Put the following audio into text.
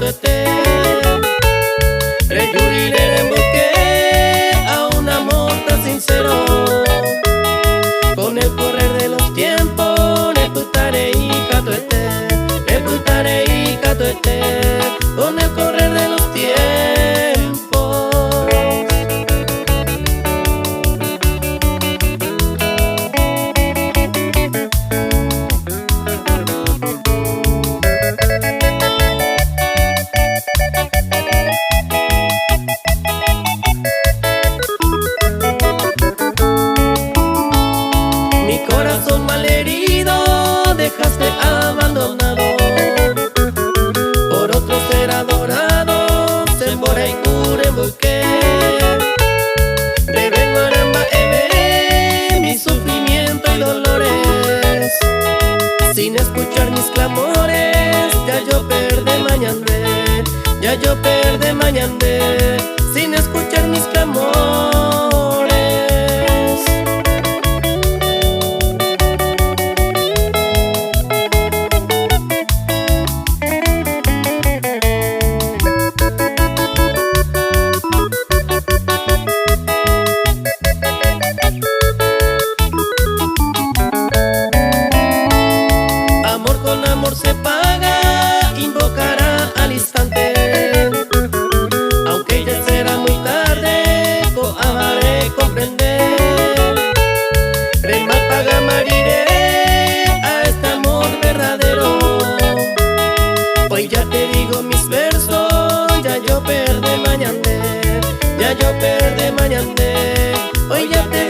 catuete. Reyuriré en busqué a un amor tan sincero. Con el correr de los tiempos, reputare y catuete, reputare y catuete. Con el correr de los tiempos. Mi corazón malherido dejaste abandonado por otro ser adorado. Sembora y cure busqué. Rebe maramba eve mi sufrimiento y dolores. Sin escuchar mis clamores, ya yo perdí mañandé, ya yo perdí mañandé. Sin escuchar mis clamores. Amor con amor se paga, invocará al instante. Aunque ya será muy tarde, coamaré comprender. El mal paga moriré a este amor verdadero. Hoy ya te digo mis versos, ya yo perdí mañandé, ya yo perdí mañandé. Hoy ya te